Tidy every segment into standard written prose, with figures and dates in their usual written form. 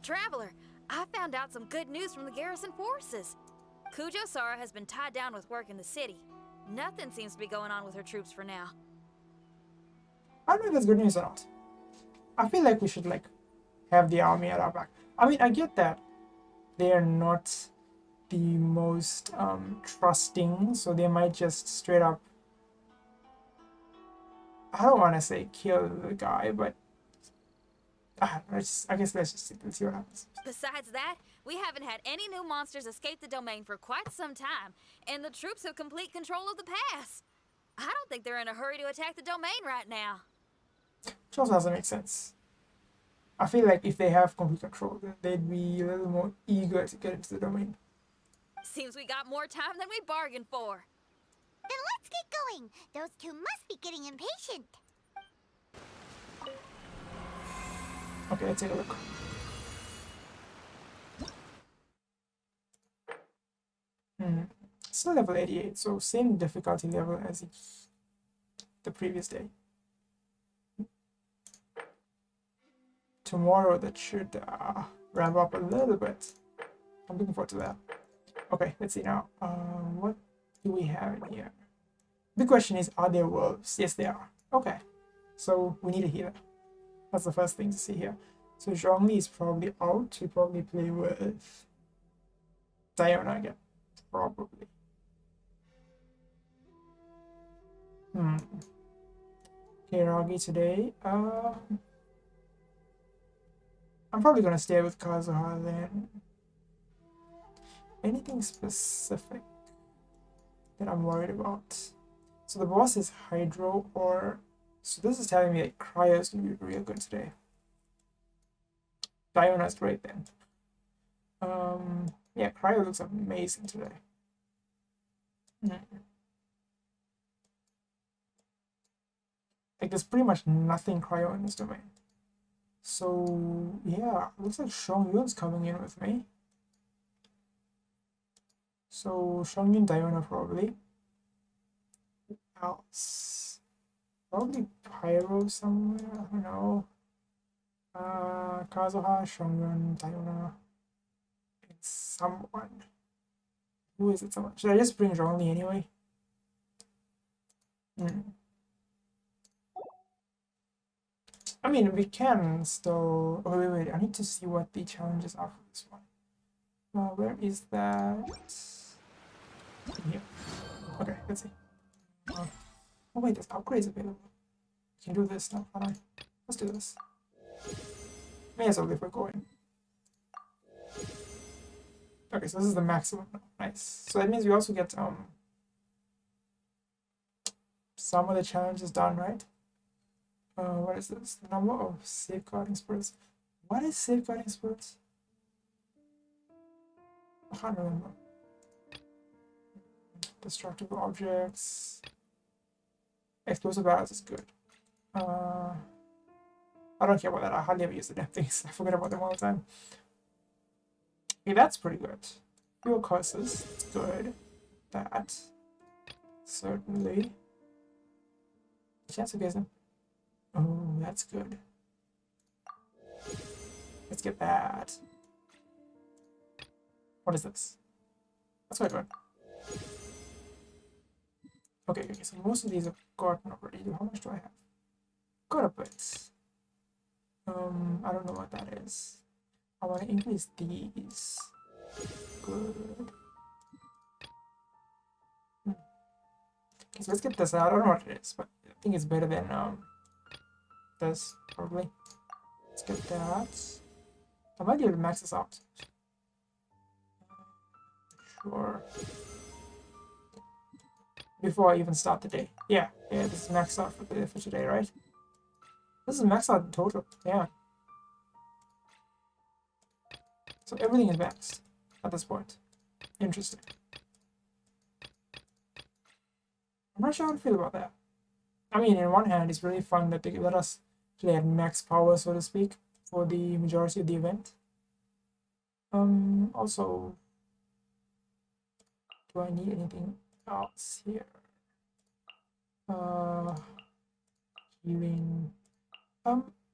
Traveler, I found out some good news from the garrison forces. Kujo Sara has been tied down with work in the city. Nothing seems to be going on with her troops for now. I don't know if that's good news or not. I feel like we should like have the army at our back. I mean, I get that they are not the most trusting, so they might just straight up, I don't want to say kill the guy, but I guess let's see what happens. Besides that, we haven't had any new monsters escape the domain for quite some time, and the troops have complete control of the pass. I don't think they're in a hurry to attack the domain right now. Which also doesn't make sense. I feel like if they have complete control, then they'd be a little more eager to get into the domain. Seems we got more time than we bargained for. Then let's get going. Those two must be getting impatient. Okay, let's take a look. Still level 88, so same difficulty level as the previous day. Tomorrow that should ramp up a little bit. I'm looking forward to that. Okay, let's see now. What do we have in here? The question is, are there wolves? Yes, there are. Okay, so we need a healer. That's the first thing to see here. So Zhongli is probably out. We probably play with Diona again. Probably. Hiragi today. I'm probably gonna stay with Kazuha then. Anything specific that I'm worried about? So the boss is Hydro, or so this is telling me that Cryo is gonna be real good today. Diona's great then. Yeah, Cryo looks amazing today. Like there's pretty much nothing Cryo in this domain. So yeah, looks like Shongyun's coming in with me. So Shongyun, Diona probably. Who else? Probably Pyro somewhere, I don't know. Kazuha, Shongyun, Diona. It's someone. Who is it? Someone. Should I just bring Zhongli anyway? I mean, we can still. Oh, wait. I need to see what the challenges are for this one. Where is that? Here. Okay, let's see. Oh, wait, there's upgrades available. We can do this now, can't I? Let's do this. May as well if we're going. Okay, so this is the maximum. Nice. So that means we also get some of the challenges done, right? What is this? The number of safeguarding spirits. What is safeguarding spirits? I can't remember. Destructible objects. Explosive barrels is good. I don't care about that. I hardly ever use the damn things. I forget about them all the time. Okay, that's pretty good. Fuel curses. That's good. That. Certainly. Chance of getting. Oh, that's good. Let's get that. What is this? That's quite good. Okay, so most of these I've gotten already. How much do I have? Got a bit. I don't know what that is. I want to increase these. Good. Okay, so let's get this out. I don't know what it is, but I think it's better than this, probably. Let's get that. I might be able to max this out. Sure. Before I even start the day. Yeah, this is maxed out for today, right? This is maxed out in total, yeah. So everything is maxed at this point. Interesting. I'm not sure how to feel about that. I mean, in one hand, it's really fun that they let us play at max power, so to speak, for the majority of the event. Also, do I need anything else here? Healing.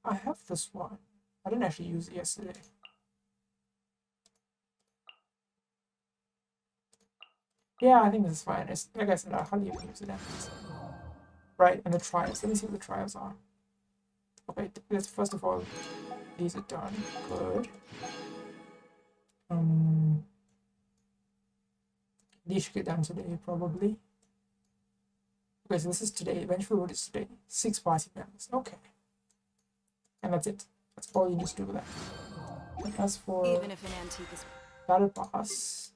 I have this one. I didn't actually use it yesterday. Yeah, I think this is fine. It's, like I said, I hardly even use the networks. Right, and the trials. Let me see what the trials are. Okay, let's first of all, these are done. Good. These should get done today, probably. Okay, so this is today. Eventually, what is today? 6 party members. Okay. And that's it. That's all you need to do with that. And as for Even if an antique is... battle pass,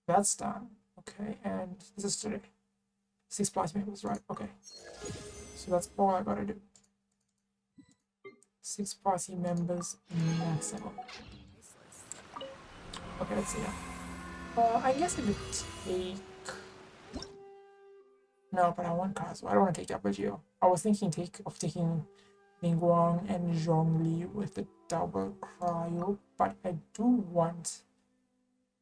that's done. Okay, and this is today. 6 party members, right? Okay. So that's all I gotta do. 6 party members maximum. Okay, let's see now. I guess I could take... No, but I want Kazu. I don't want to take WGO. I was thinking of taking Ningguang and Zhongli with the double cryo, but I do want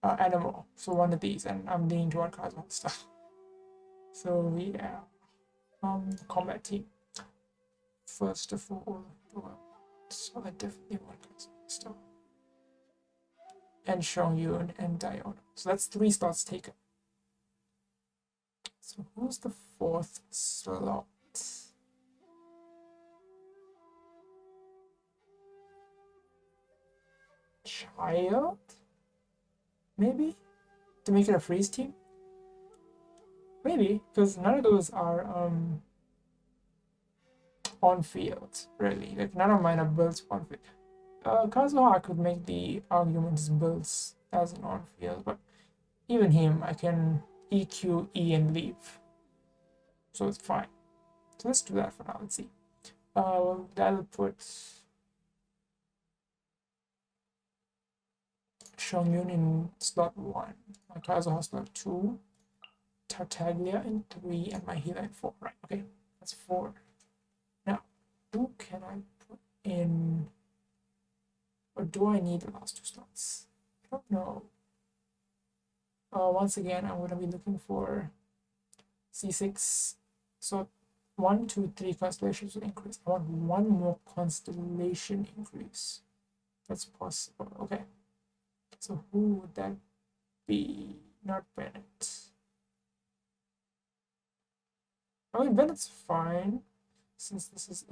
animal. So one of these, and I'm leaning toward Kazu stuff. So yeah, combat team. First of all, so I definitely want Kazu stuff. And Shongyun and Diona. So that's 3 slots taken. So who's the 4th slot? Child? Maybe? To make it a freeze team? Maybe, because none of those are on field, really. Like none of mine are built on field. Kazuha could make the argument is built as an on field, but even him I can EQ, E and leave. So it's fine. So let's do that for now. Let's see. That'll put Shongyun in slot 1, my Kazuha slot 2, Tartaglia in 3, and my healer in 4. Right, okay, that's 4. Now, who can I put in? Or do I need the last 2 slots? I don't know. Once again, I'm going to be looking for C6. So 1, 2, 3 constellations will increase. I want 1 more constellation increase. That's possible. Okay. So who would that be? Not Bennett. I mean, Bennett's fine, since this is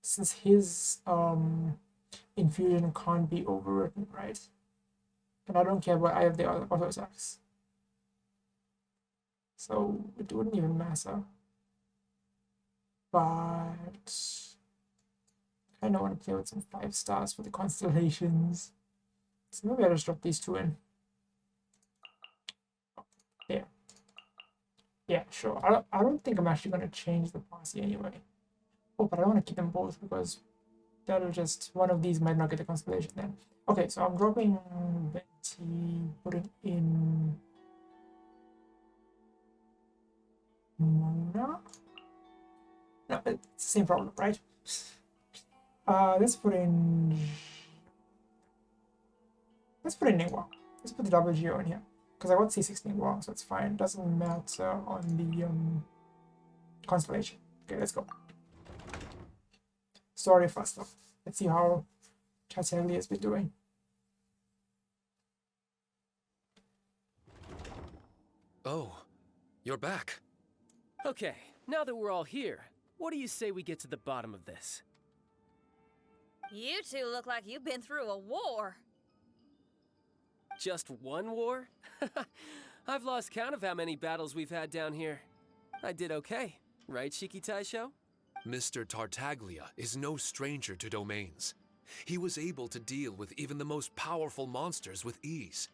since his infusion can't be overwritten, right? And I don't care about I have the other auto attacks. So it wouldn't even matter. But I don't want to play with some 5 stars for the constellations. So maybe I'll just drop these 2 in. There. Yeah, sure. I don't think I'm actually going to change the posse anyway. Oh, but I want to keep them both because that'll just... one of these might not get the constellation then. Okay, so I'm dropping Betty, putting in Mona. No, it's the same problem, right? Let's put in Ningguang. Let's put the WGO in here. Because I want C6 Ningguang, so it's fine. Doesn't matter on the constellation. Okay, let's go. Sorry, fast up. Let's see how Chatangli has been doing. Oh, you're back. Okay, now that we're all here, what do you say we get to the bottom of this? You two look like you've been through a war. Just one war? I've lost count of how many battles we've had down here. I did okay, right, Shiki Taisho? Mr. Tartaglia is no stranger to domains. He was able to deal with even the most powerful monsters with ease.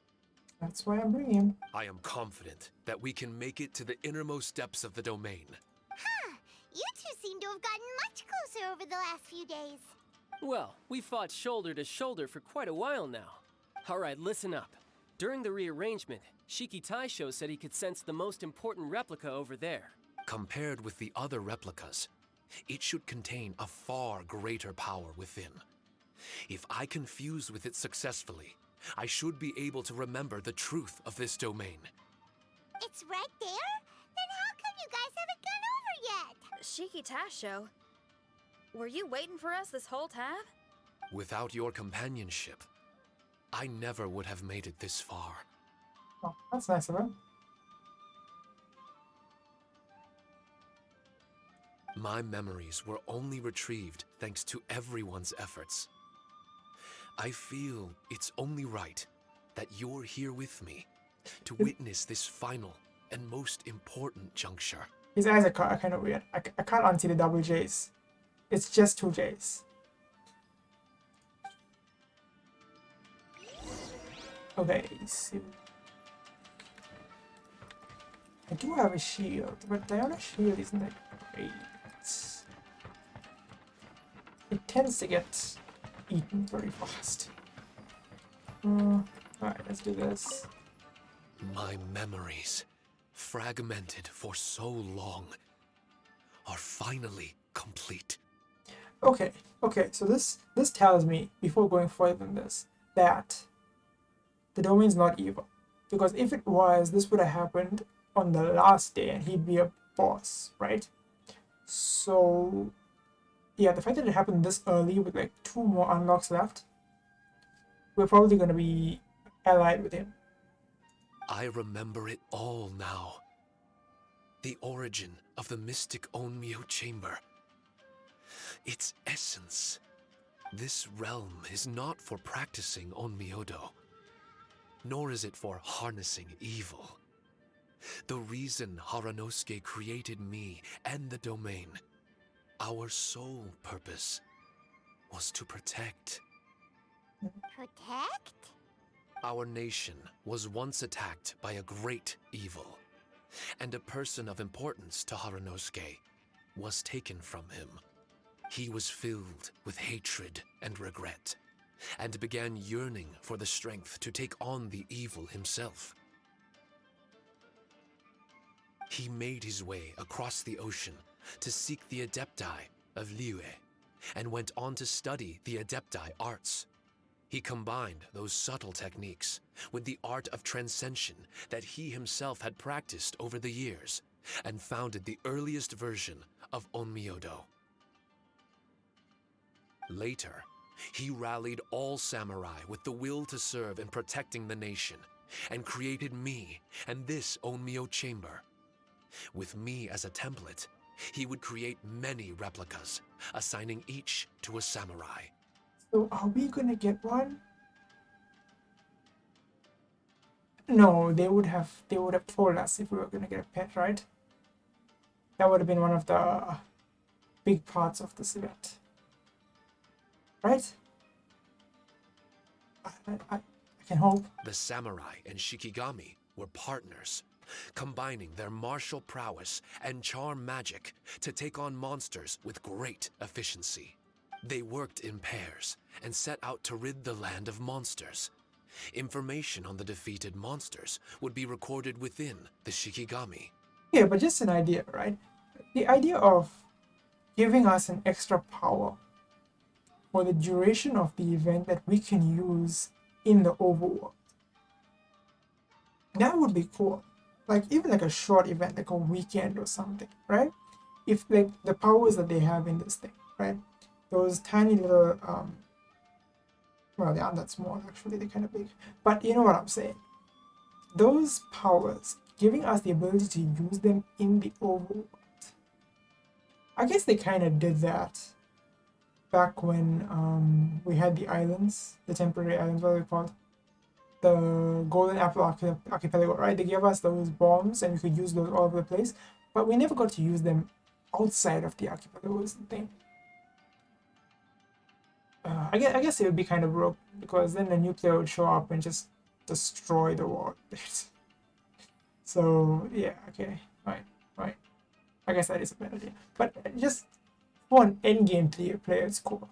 That's why I'm bringing him. I am confident that we can make it to the innermost depths of the domain. Huh. You two seem to have gotten much closer over the last few days. Well, we fought shoulder to shoulder for quite a while now. Alright, listen up. During the rearrangement, Shiki Taisho said he could sense the most important replica over there. Compared with the other replicas, it should contain a far greater power within. If I can fuse with it successfully, I should be able to remember the truth of this domain. It's right there? Then how come you guys haven't gone over yet? Shiki Taisho, were you waiting for us this whole time? Without your companionship, I never would have made it this far. Oh, that's nice of him. My memories were only retrieved thanks to everyone's efforts. I feel it's only right that you're here with me to witness this final and most important juncture. His eyes are kind of weird. I can't unsee the double J's. It's just two J's. Okay, so I do have a shield, but Diana's shield isn't that great. It tends to get eaten very fast. Alright, let's do this. My memories, fragmented for so long, are finally complete. Okay, so this tells me, before going further than this, that the domain's not evil. Because if it was, this would have happened on the last day and he'd be a boss, right? So yeah, the fact that it happened this early with like 2 more unlocks left, we're probably gonna be allied with him. I remember it all now. The origin of the mystic Onmyo chamber. Its essence. This realm is not for practicing Onmyodo, nor is it for harnessing evil. The reason Haranosuke created me and the domain, our sole purpose, was to protect. Protect? Our nation was once attacked by a great evil, and a person of importance to Haranosuke was taken from him. He was filled with hatred and regret, and began yearning for the strength to take on the evil himself. He made his way across the ocean to seek the Adepti of Liyue, and went on to study the Adepti arts. He combined those subtle techniques with the art of transcension that he himself had practiced over the years, and founded the earliest version of Onmyodo. Later, he rallied all samurai with the will to serve in protecting the nation, and created me and this Onmyo chamber. With me as a template, he would create many replicas, assigning each to a samurai. So are we gonna get one? No, they would have told us if we were gonna get a pet, right? That would have been one of the big parts of this event. Right? I can hope. The samurai and Shikigami were partners, combining their martial prowess and charm magic to take on monsters with great efficiency. They worked in pairs and set out to rid the land of monsters. Information on the defeated monsters would be recorded within the Shikigami. Yeah, but just an idea, right? The idea of giving us an extra power for the duration of the event that we can use in the overworld. That would be cool. Like even like a short event, like a weekend or something, right? If like the powers that they have in this thing, right? Those tiny little well, they aren't that small actually, they're kind of big. But you know what I'm saying. Those powers giving us the ability to use them in the overworld. I guess they kind of did that back when we had the islands, the temporary islands, what are they called? The Golden Apple Archipelago, right? They gave us those bombs and we could use those all over the place, but we never got to use them outside of the archipelago is the thing. I guess it would be kind of broke, because then the nuclear would show up and just destroy the world. So yeah, okay, right. I guess that is a bad idea, but just for an endgame player, it's cool.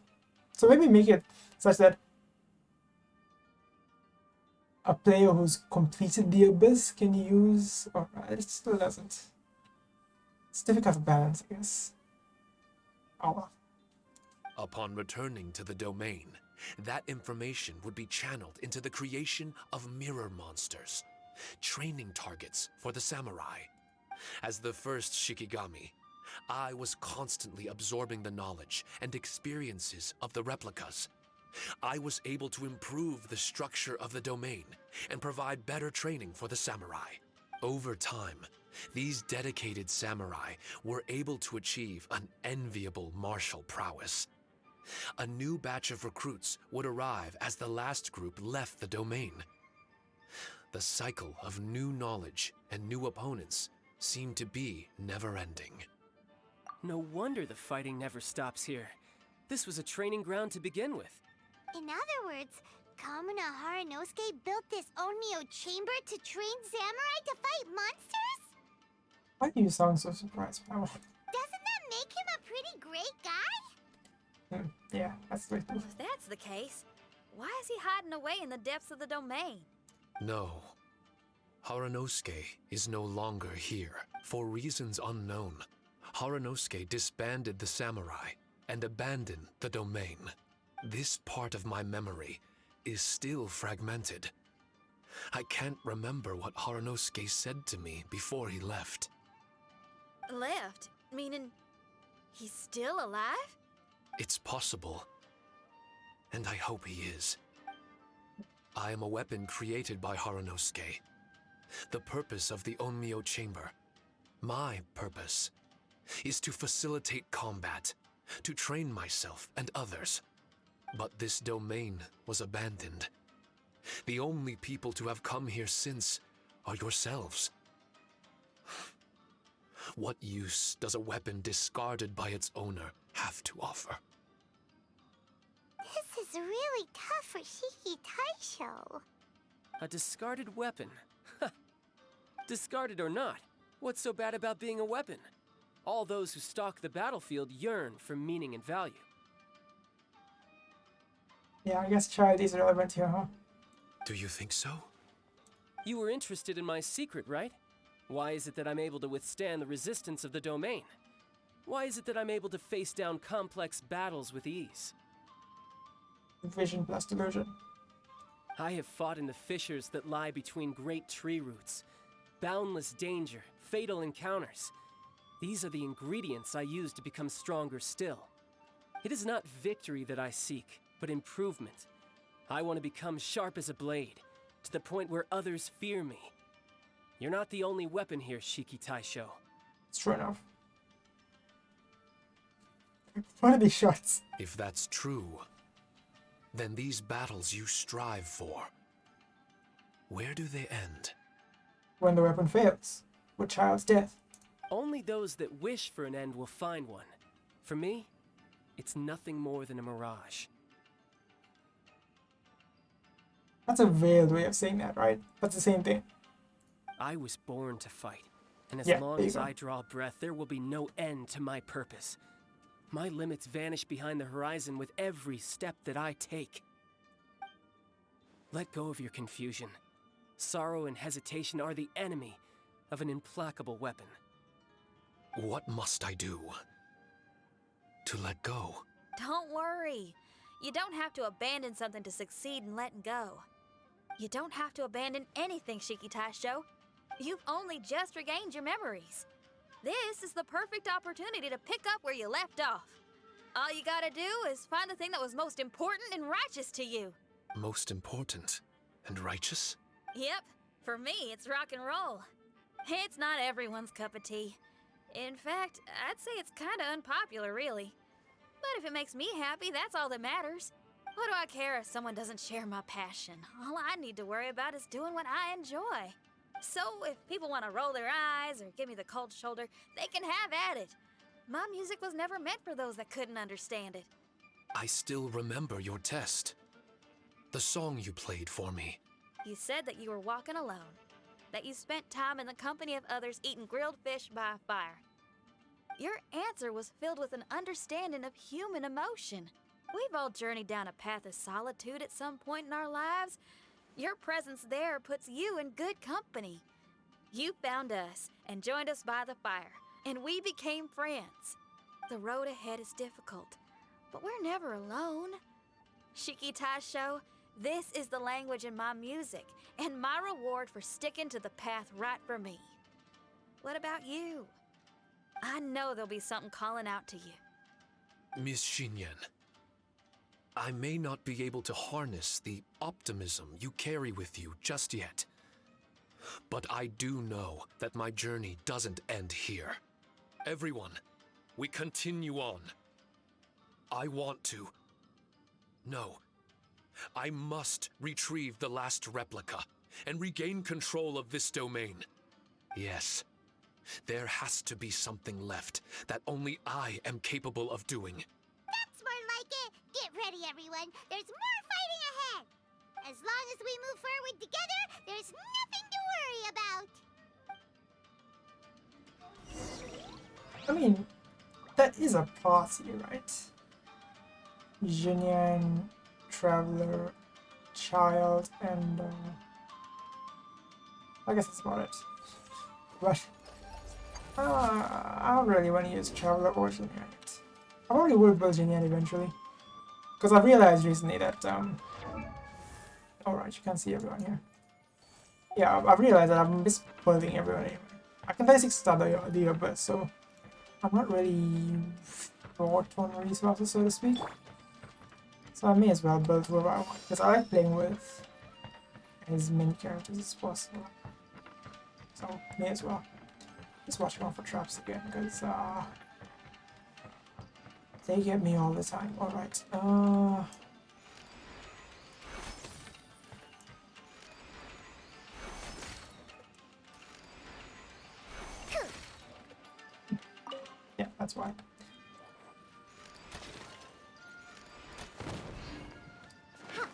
So maybe make it such that a player who's completed the Abyss can use, or it still doesn't. It's difficult to balance, I guess. Oh well. Upon returning to the domain, that information would be channeled into the creation of mirror monsters, training targets for the samurai. As the first Shikigami, I was constantly absorbing the knowledge and experiences of the replicas, I was able to improve the structure of the domain and provide better training for the samurai. Over time, these dedicated samurai were able to achieve an enviable martial prowess. A new batch of recruits would arrive as the last group left the domain. The cycle of new knowledge and new opponents seemed to be never-ending. No wonder the fighting never stops here. This was a training ground to begin with. In other words, Kamuna Haranosuke built this Onmyo chamber to train samurai to fight monsters? Why do you sound so surprised? Oh, Doesn't that make him a pretty great guy? yeah, that's the way to do it. If that's the case, why is he hiding away in the depths of the domain? No. Haranosuke is no longer here. For reasons unknown, Haranosuke disbanded the samurai and abandoned the domain. This part of my memory is still fragmented. I can't remember what Haranosuke said to me before he left. Left? Meaning he's still alive? It's possible. And I hope he is. I am a weapon created by Haranosuke. The purpose of the Onmyo chamber, my purpose, is to facilitate combat, to train myself and others. But this domain was abandoned. The only people to have come here since are yourselves. What use does a weapon discarded by its owner have to offer? This is really tough for Shiki Taisho. A discarded weapon. Discarded or not, what's so bad about being a weapon? All those who stalk the battlefield yearn for meaning and value. Yeah, I guess child is relevant here, huh? Do you think so? You were interested in my secret, right? Why is it that I'm able to withstand the resistance of the domain? Why is it that I'm able to face down complex battles with ease? Vision plus delusion. I have fought in the fissures that lie between great tree roots. Boundless danger, fatal encounters. These are the ingredients I use to become stronger still. It is not victory that I seek, but improvement. I want to become sharp as a blade, to the point where others fear me. You're not the only weapon here, Shiki Taisho. It's true enough. What are these shots? If that's true, then these battles you strive for, where do they end? When the weapon fails, with child's death. Only those that wish for an end will find one. For me, it's nothing more than a mirage. That's a veiled way of saying that, right? That's the same thing. I was born to fight, and as Yeah, long there you as go. I draw breath, there will be no end to my purpose. My limits vanish behind the horizon with every step that I take. Let go of your confusion. Sorrow and hesitation are the enemy of an implacable weapon. What must I do to let go? Don't worry. You don't have to abandon something to succeed in letting go. You don't have to abandon anything, Shiki Taisho. You've only just regained your memories. This is the perfect opportunity to pick up where you left off. All you gotta do is find the thing that was most important and righteous to you. Most important and righteous? Yep, for me, it's rock and roll. It's not everyone's cup of tea. In fact, I'd say it's kinda unpopular, really. But if it makes me happy, that's all that matters. What do I care if someone doesn't share my passion? All I need to worry about is doing what I enjoy. So if people want to roll their eyes or give me the cold shoulder, they can have at it. My music was never meant for those that couldn't understand it. I still remember your test. The song you played for me. You said that you were walking alone, that you spent time in the company of others eating grilled fish by a fire. Your answer was filled with an understanding of human emotion. We've all journeyed down a path of solitude at some point in our lives. Your presence there puts you in good company. You found us and joined us by the fire, and we became friends. The road ahead is difficult, but we're never alone. Shiki Taisho, this is the language in my music, and my reward for sticking to the path right for me. What about you? I know there'll be something calling out to you. Miss Shinyan, I may not be able to harness the optimism you carry with you just yet. But I do know that my journey doesn't end here. Everyone, we continue on. I want to. No. I must retrieve the last replica and regain control of this domain. Yes. There has to be something left that only I am capable of doing. That's more like it. Get ready, everyone. There's more fighting ahead. As long as we move forward together, there's nothing to worry about. I mean, that is a party, right? Jinyan, Traveler, Child, and I guess that's about it. But I don't really want to use Traveler or Jinyan yet. I probably will build Jinyan eventually. Because I realized recently that, alright, you can see everyone here. Yeah, I've realized that I'm misbuilding everyone anyway. I can basically start the year, but so I'm not really short on resources, so to speak. So I may as well build whoever I want, because I like playing with as many characters as possible. So may as well. Just watching out for traps again, because they get me all the time. Alright. Yeah, that's why.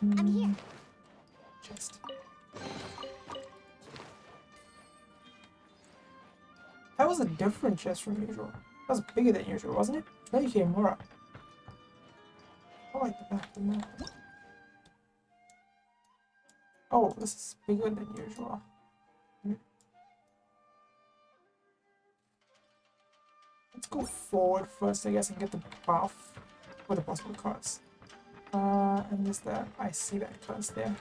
I'm here. Chest. That was a different chest from usual. That was bigger than usual, wasn't it? Now you came more up. I like the back of the map. Oh, this is bigger than usual. Let's go forward first, I guess, and get the buff for the possible cards. And there's that. I see that cards there.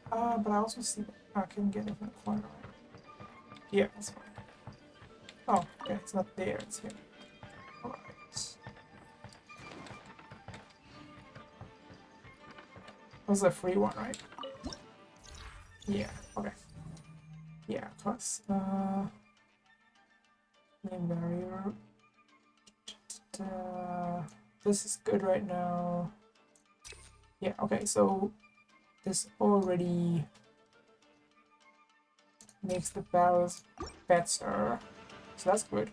But I also see that I can get it from the corner. Yeah, that's fine. Oh, okay, it's not there, it's here. Alright. That was a free one, right? Yeah, okay. Yeah, plus, name barrier. This is good right now. Yeah, okay, so this already makes the barrels better. So that's good.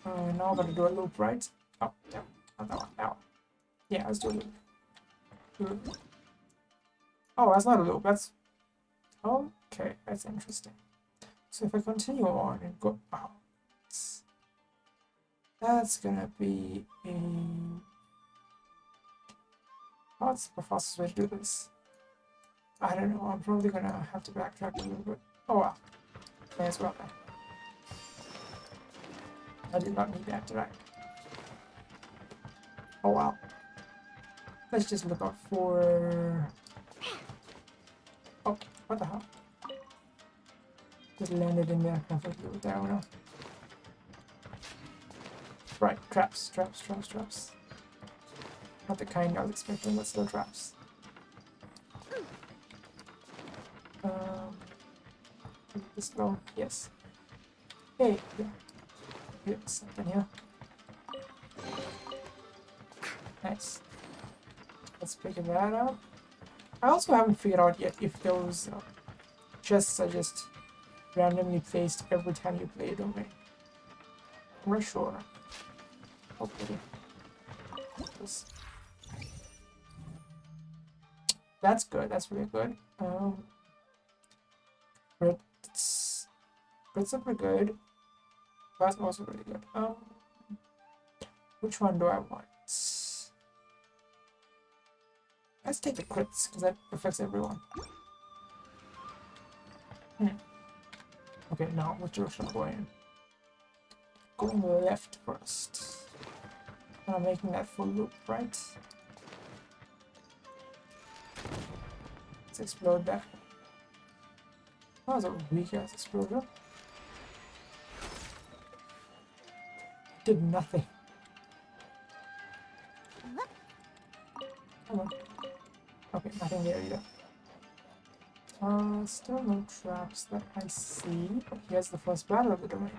Now I'm gonna do a loop, right? Oh, no, not that one. Now. Yeah, let's do a loop. Oh, that's not a loop, that's... Okay, that's interesting. So if I continue on and go out, that's gonna be a... What's the fastest way to do this? I don't know, I'm probably gonna have to backtrack a little bit. Oh well, may as well then. I did not need that, did I? Oh wow. Let's just look out for... Oh, what the hell? Just landed in there perfectly with that one. Right, traps. Not the kind I was expecting, but still traps. This go? Yes. Hey, yeah. Here's something here. Nice. Let's pick that up. I also haven't figured out yet if those chests are just randomly placed every time you play a domain. I'm not sure. Hopefully. That's good. That's really good. Crits are pretty good. That's also really good. Which one do I want? Let's take the crits, because that affects everyone. Okay, now which direction am I going in? Going left first. And I'm making that full loop, right? Let's explode that. That was a weak ass explosion. Did nothing. Come on. Okay, nothing there either. Still no traps that I see. But here's the first battle of the domain.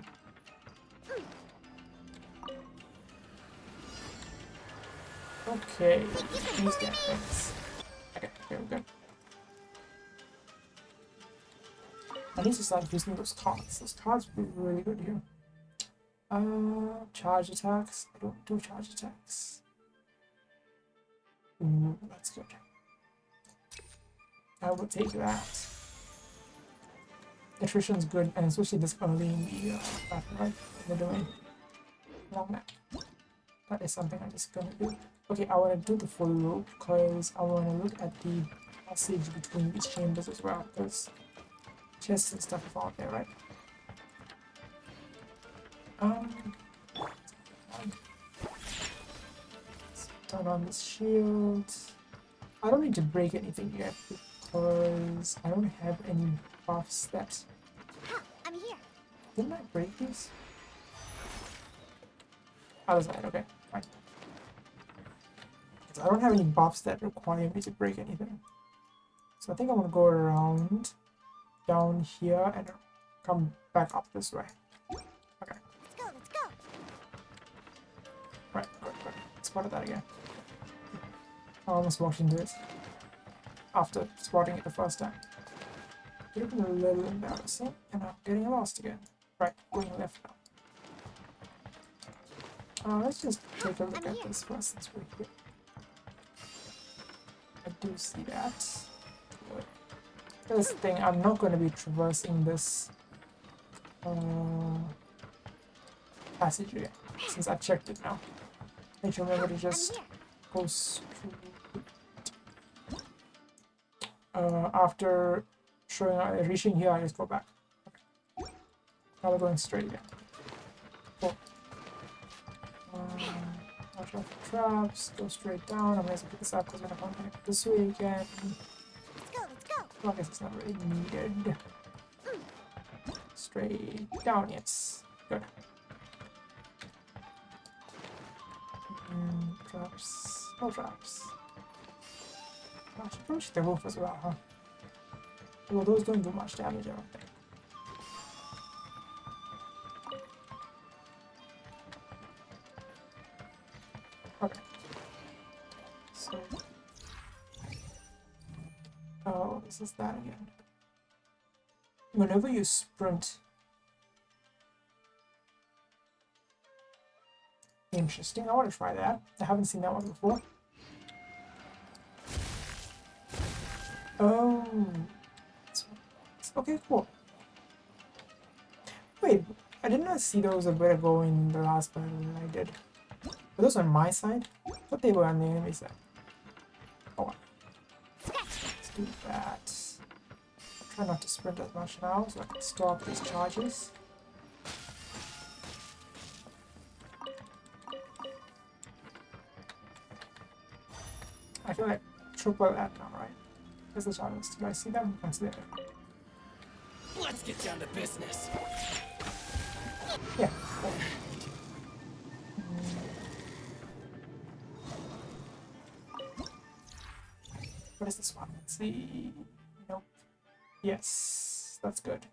Okay, these damn things. Okay, here we go. I need to start using those cards. Those cards would be really good here. Charge attacks. I don't do charge attacks. Ooh, that's good. I will take that. Attrition's good, and especially this early in the battle, right? In the domain. Long map. That is something I'm just gonna do. Okay, I wanna do the full loop because I wanna look at the passage between these chambers as well, because chests and stuff are out there, right? Let's turn on this shield. I don't need to break anything yet because I don't have any buffs that. I'm here. Didn't I break these? Other side, okay, fine. 'Cause I don't have any buffs that require me to break anything. So I think I'm gonna go around down here and come back up this way. Okay. Let's go, let's go. Right, good. Spotted that again. I almost walked into it after spotting it the first time. Could have been a little embarrassing, and I'm getting lost again. Right, going left now. Let's just take a look at this first since we're here. I do see that. Good. This thing, I'm not going to be traversing this passageway since I checked it now. I need to remember to just go straight. After reaching here, I just go back. Okay. Now we're going straight again. Cool. Watch out for traps, go straight down. I'm going to pick this up because we're going to come back this way again. Let's go, let's go. Well, I guess it's not really needed. Straight down, yes. Good. Traps. No traps. I should approach the roof as well, huh? Well, those don't do much damage, I don't think. Okay. So. Oh, this is that again. Whenever you sprint. Interesting, I want to try that. I haven't seen that one before. Oh. Okay, cool. Wait, I did not see those a bit ago in the last battle that I did. Were those on my side? I thought they were on the enemy side. Oh well. Let's do that. Try not to sprint as much now so I can stop these charges. I feel like triple that now, right? There's the charges. Do I see them? Once there. Let's get down to business. Yeah. What is this one? Let's see. Nope. Yes, that's good.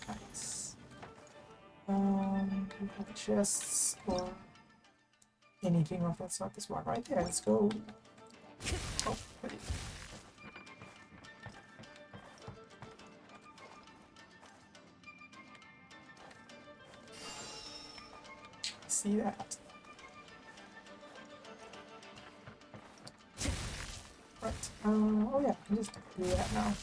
Nice. We have chests or anything of that's not this one right there. Let's go. Oh, buddy. See that. Right. Oh yeah, I can just do that now.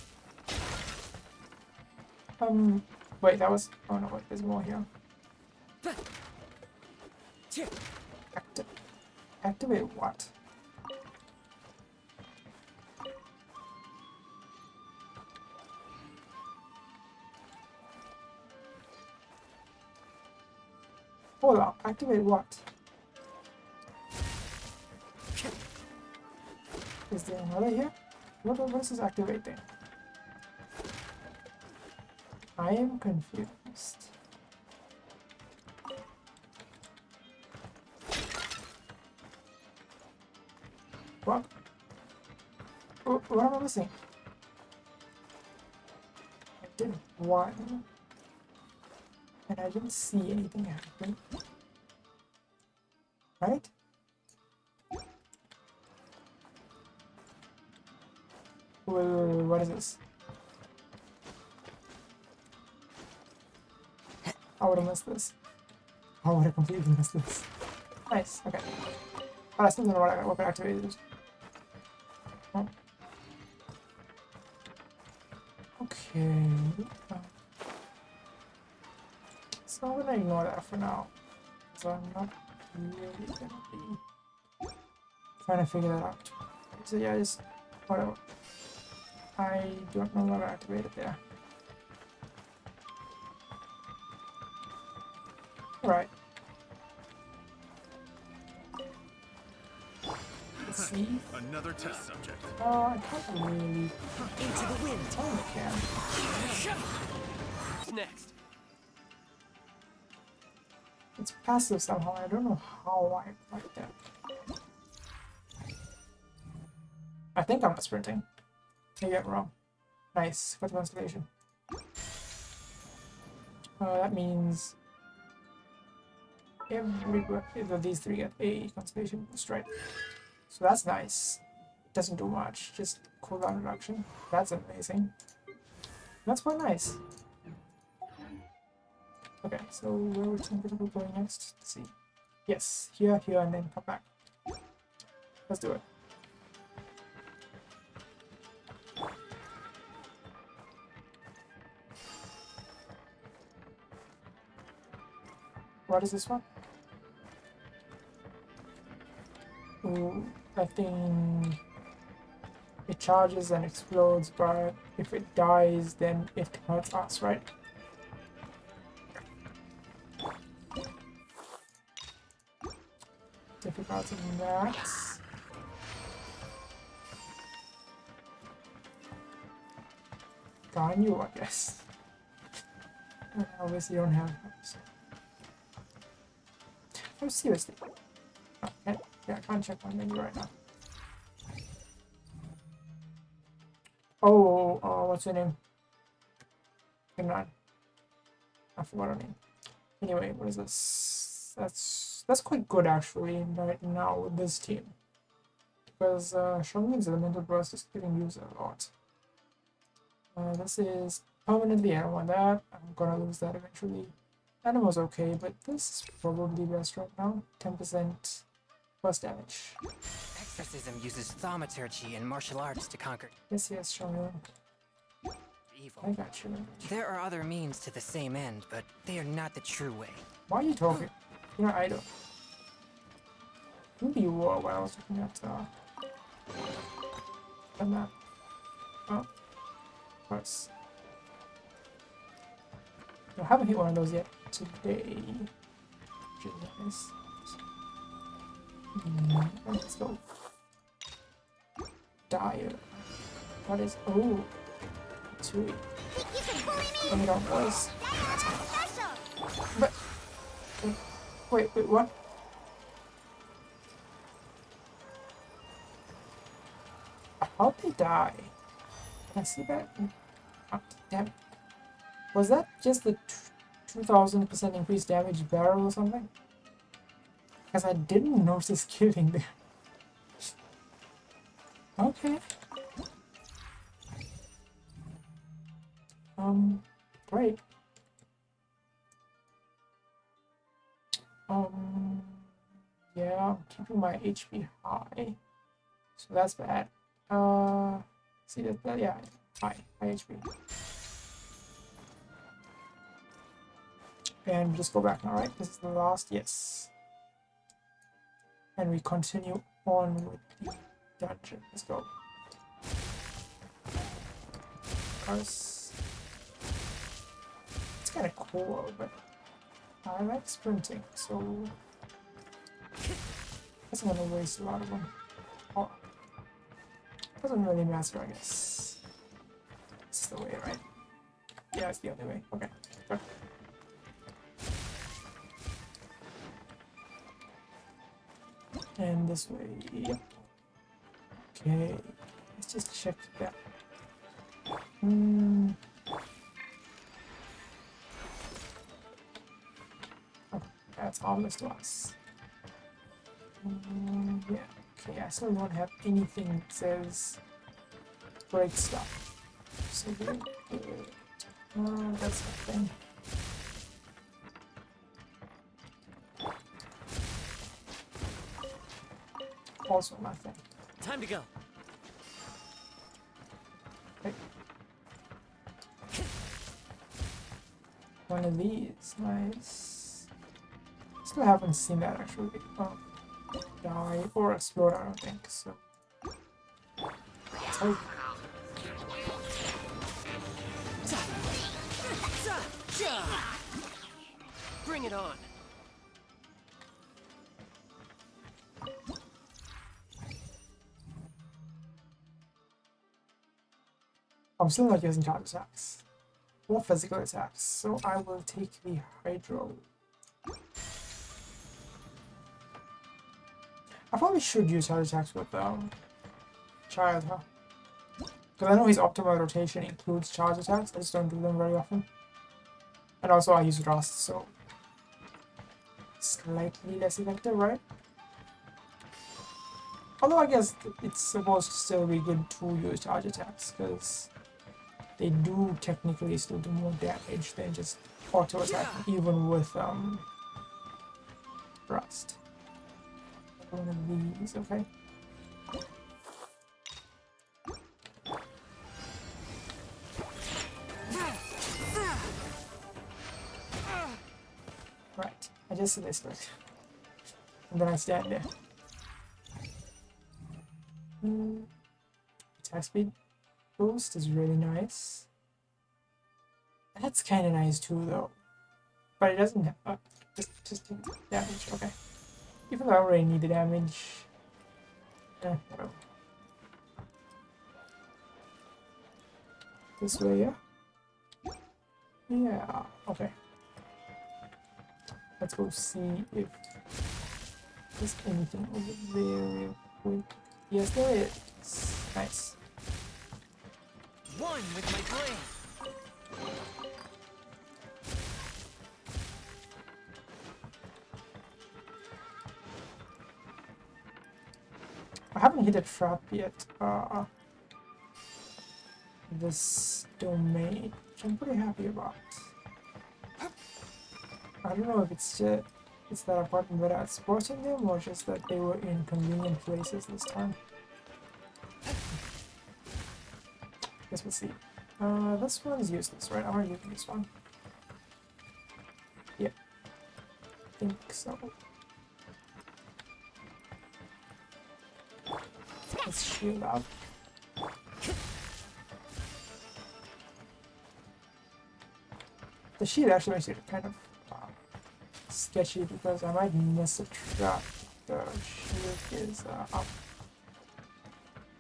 Wait, that was. Oh no, wait, there's more here. Activate what? Hold on, activate what? Is there another here? What is this activating? I am confused. What? What am I missing? I did one. And I didn't see anything happen. Right? Wait, what is this? I would have missed this. I would have completely missed this. Nice, okay. But I still don't know what weapon activated. Oh. Okay. So I'm gonna ignore that for now. So I'm not really gonna be trying to figure that out. So yeah, just whatever. I don't know what I activated there. Alright. Let's see. Another test subject. I can't really. Into the wind. Oh, I can. What's next? It's passive somehow. I don't know how I like that. I think I'm not sprinting. Maybe I'm wrong. Nice. Got the constellation. That means either of these three get a constellation boost, right? So that's nice. Doesn't do much. Just cooldown reduction. That's amazing. That's quite nice. Okay, so where would we going next? Let's see. Yes, here, and then come back. Let's do it. What is this one? Ooh, I think it charges and explodes, but if it dies, then it hurts us, right? Difficulty max. Got you, I guess. Obviously, you don't have those. Oh, seriously. Okay. Yeah, I can't check my menu right now. Oh, what's her name? Hang on. I forgot her name. Anyway, what is this? That's quite good actually right now with this team. Because Shogun's elemental burst is killing you a lot. This is permanently, I don't want that. I'm gonna lose that eventually. Animal's okay, but this is probably best right now. 10% plus damage. Exorcism uses thaumaturgy and martial arts to conquer Yes, Shogun. evil. I got you. There are other means to the same end, but they are not the true way. Why are you talking? You're not idle. Maybe you were while I was looking at the map. Oh, of course. I haven't hit one of those yet today. Which is nice. Let's go. Dire. What is? Oh, sweet. Bring it on, boys. But wait, what? How'd they die? Can I see that? Oh, damn. Was that just the 2000% increased damage barrel or something? Because I didn't notice killing there. Okay. Great. Yeah, I'm keeping my HP high. So that's bad. See that yeah, high HP. And just go back now, right? This is the last, yes. And we continue on with the dungeon. Let's go. Curse. It's kind of cool, but I like sprinting, so I guess I'm gonna waste a lot of them. Oh, doesn't really matter, I guess. This is the way, right? Yeah, it's the only way. Okay. Good. And this way, yep. Okay, let's just check that. Hmm. Oh, that's harmless to us. Yeah. Okay, I still don't have anything that says break stuff. So we're good. That's nothing. Also nothing. Time to go. Okay. One of these, nice. Still haven't seen that actually. Die or explode, I don't think so. Let's hope. Bring it on. I'm still not using charge attacks or physical attacks, so I will take the Hydro. I probably should use charge attacks with Child, huh? Because I know his optimal rotation includes charge attacks, I just don't do them very often. And also I use Rust, so slightly less effective, right? Although I guess it's supposed to still be good to use charge attacks, because they do technically still do more damage than just auto attack, even with Rust. One of these, okay. Right, I just see this look. And then I stand there. Attack speed boost is really nice. That's kind of nice too, though. But it doesn't have, just take damage, okay. Even though I already need the damage. Whatever. This way, yeah? Yeah, okay. Let's go see if there's anything over there real quick. Yes, there is. Nice. One with my blade. I haven't hit a trap yet. This domain, which I'm pretty happy about. I don't know if it's that I've gotten better at spotting them or just that they were in convenient places this time. Guess we'll see. This one's useless, right? I'm not using this one. Yeah. I think so. Let's shield up. The shield actually makes it kind of sketchy because I might miss a trap. The shield is up.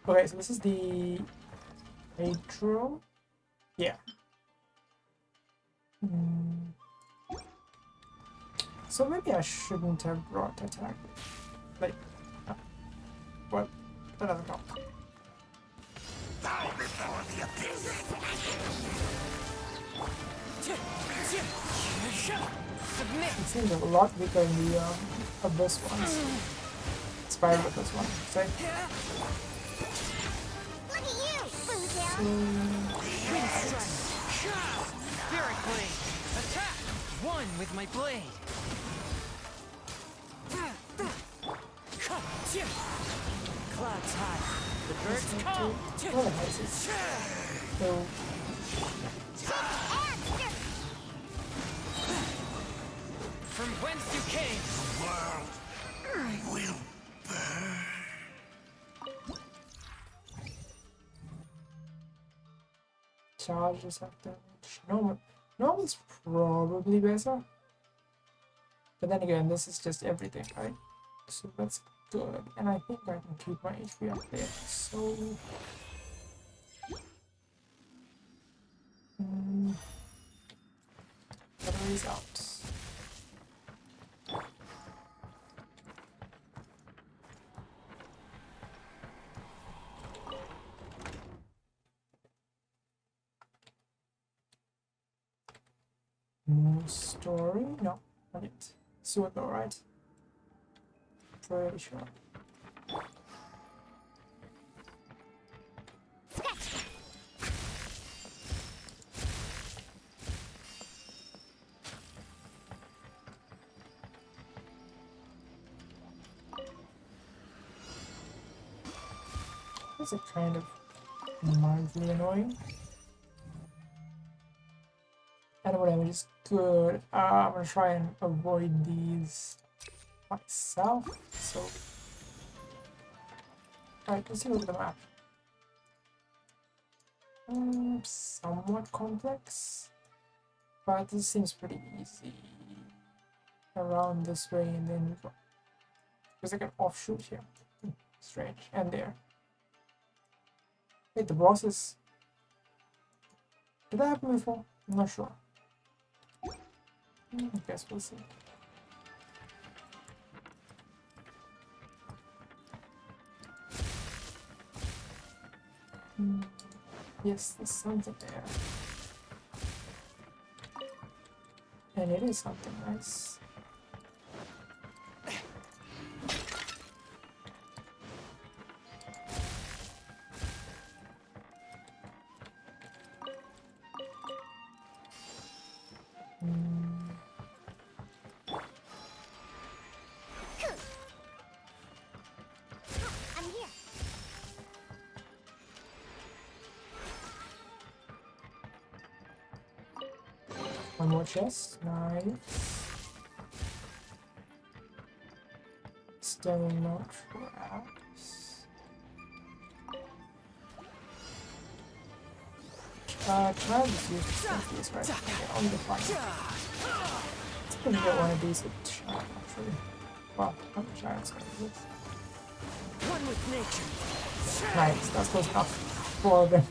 Okay, so this is the Hydro. Yeah. So maybe I shouldn't have brought attack. Like, well, that doesn't count. It seems a lot bigger in the Abyss ones. Spiral Abyss one, say. Look at you, Boozle! Spirit blade! Attack! One with my blade! Clouds high. The birds come! Oh, nice. So, From whence you came! charges have damage. Normal's probably better. But then again, this is just everything, right? So that's good. And I think I can keep my HP up there. So... batteries out. story? No, not yet. Soon though, right? Pretty sure. That's a kind of mildly annoying. And whatever is good. I'm gonna try and avoid these myself. So, alright, let's take a look at the map. Somewhat complex, but this seems pretty easy. Around this way, and then there's like an offshoot here. Strange, and there. Wait, the bosses. Did that happen before? I'm not sure. I guess we'll see. Yes, there's something there. And it is something nice. I'm here. One more chest, nice. Still no traps. Try this use this right? Okay, only the fire. Let's put get one of these with shot actually. Wow, how much iron's gonna do this? One with nature. Nice, that's close enough for them.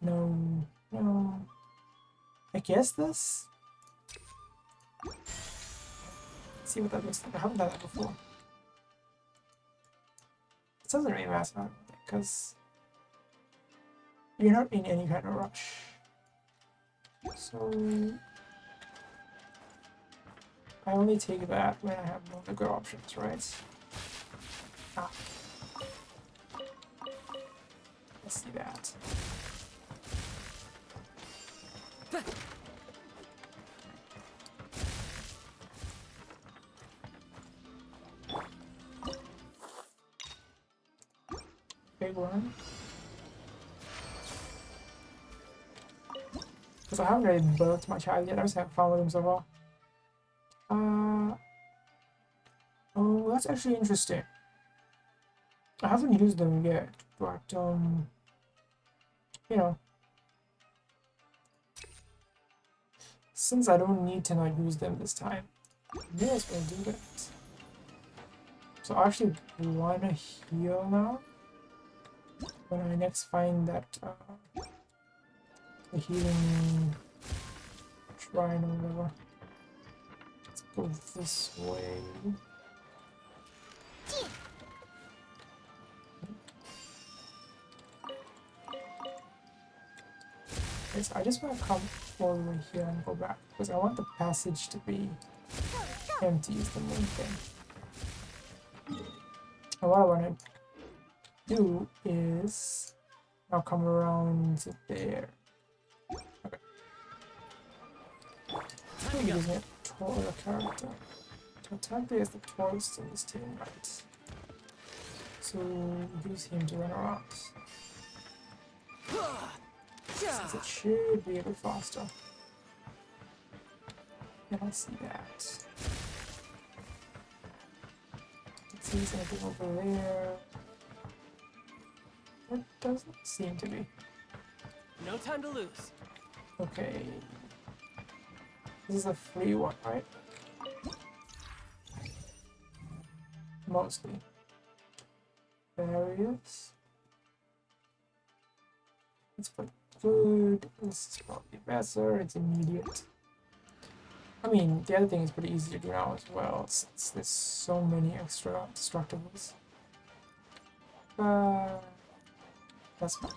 No, no. I guess this? Let's see what that looks like. I haven't done that before. It doesn't really matter because you're not in any kind of rush. So I only take that when I have no other options, right? Ah. Let's see that. Big one. Because I haven't really built my child yet. I just haven't found him so far. Oh, that's actually interesting. I haven't used them yet, but you know, since I don't need to not use them this time, maybe I was gonna do that. So I actually wanna heal now. When I next find that the healing shrine or whatever. Let's go this way. Okay, so I just want to come all the way here and go back because I want the passage to be empty is the main thing. And what I want to do is now come around there. Okay. He gives me a taller character. Totally is the tallest in this team, right? So use him to run around. Since it should be a bit faster. And I see that. Let's see if there's anything over there. It doesn't seem to be. No time to lose. Okay. This is a free one, right? Mostly. Barriers. Let's put food. This is probably better. It's immediate. I mean, the other thing is pretty easy to do now as well, since there's so many extra destructibles. but that's fine.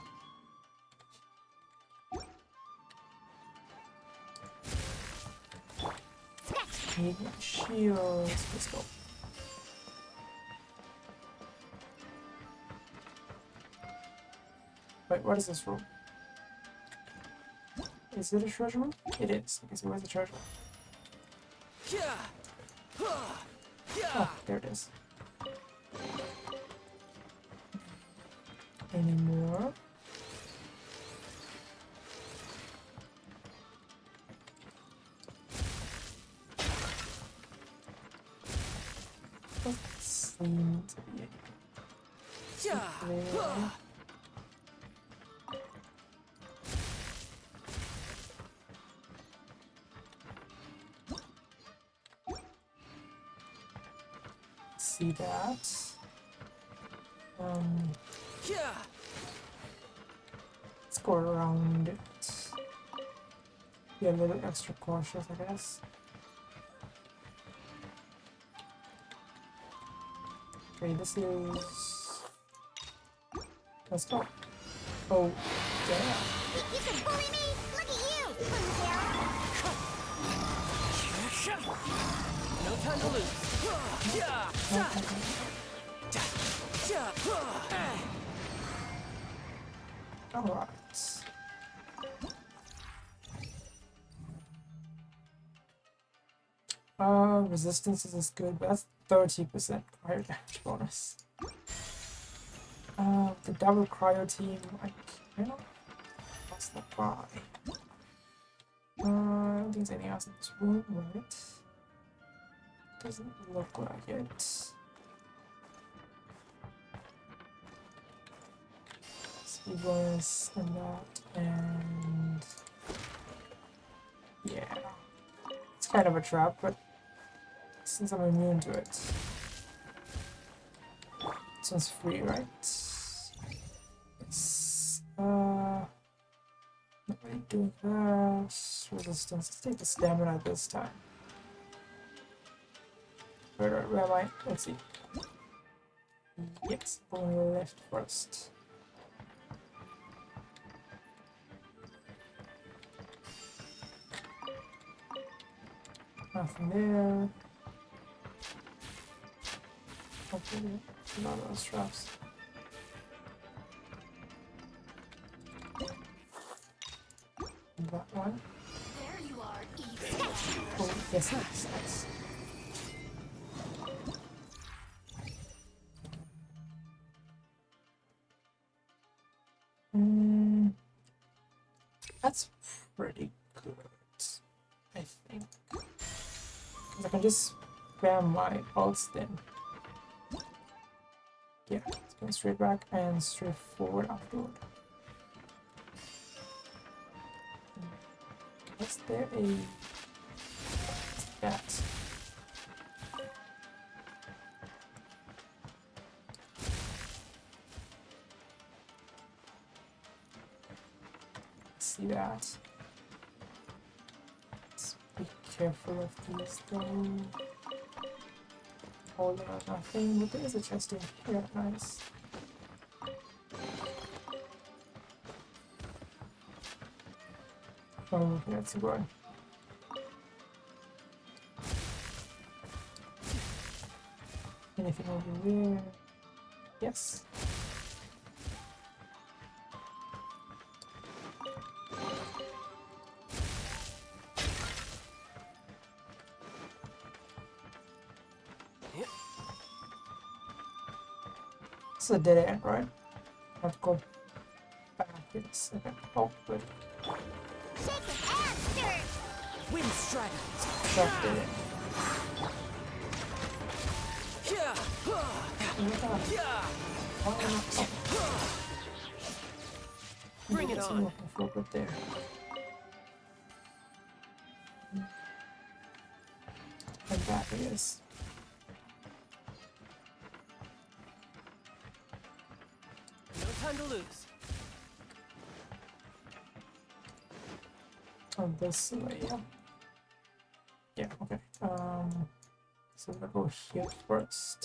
Need my shields. Let's go. Wait, what is this room? Is it a treasure room? It is. Okay, so where's the treasure room? Oh, there it is. Any more? Doesn't seem to be any. There. See that. Let's go around it. Be a little extra cautious, I guess. Okay, this is. Let's go. Oh, damn. Think you can bully me? Look at you, Boomtail. No time to lose. Alright. Resistance is good, but that's 30% cryo damage bonus. The double cryo team, I cannot. That's not buy. I don't think there's anything else in this room, right? Doesn't look like it. Speed bonus and that, and yeah, it's kind of a trap, but since I'm immune to it, this one's free, right? It's not really doing that. Resistance. Let's take the stamina this time. Where am I? Let's see. Yes, going left first. Nothing there. Hopefully, not those traps. That one. There you are, evil. Oh, yes, nice. That's pretty good, I think. 'Cause I can just spam my ults then. Yeah, it's going straight back and straight forward afterward. Was there a... What's that? See that. Let's be careful of these though. Hold on, nothing. But there is a chest in here. Nice. Oh, that's good. Anything over there? Yes. This is a dead end, right? I have to go back in a second. Oh, good. Shake an ass, stir. Wind Strider. That dead end. Bring it on. Looking for good there. And back it is. No time to lose. On this way, yeah. Yeah, okay. So we'll go here first.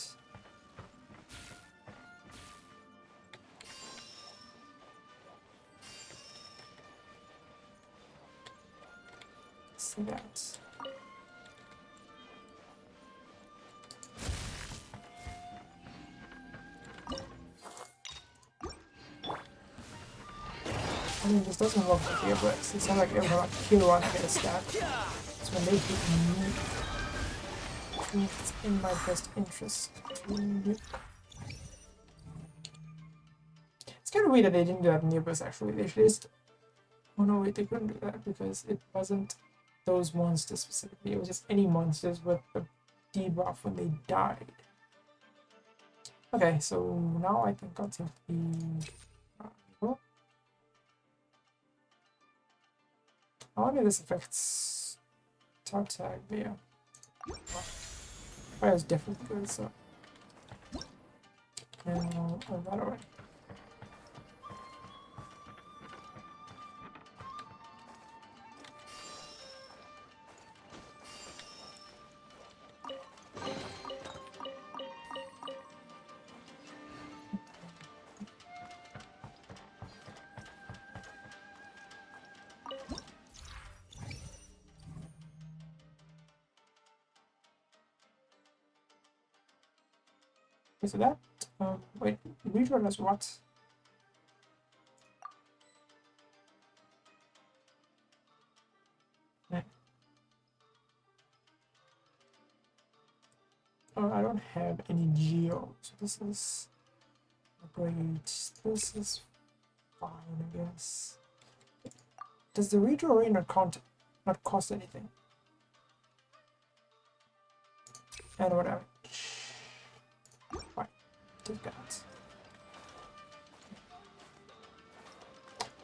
for that. I mean, this doesn't look like earbuds. It's not like every time I kill one, I get a stat. So when they hit me, it's in my best interest to nuke. It's kind of weird that they didn't do that in earbuds, actually. They should just... Oh no, wait, they couldn't do that because it wasn't those monsters specifically. It was just any monsters with the debuff when they died. Okay, so now I think I'll take the... I wonder if this affects top tag, but yeah. Fire is definitely good, so. And I'll move that away. Okay, so that, wait, redraw does what? Yeah. Oh, I don't have any geo, so this is great. This is fine, I guess. Does the redraw rate not cost anything? And whatever. Fine, take that.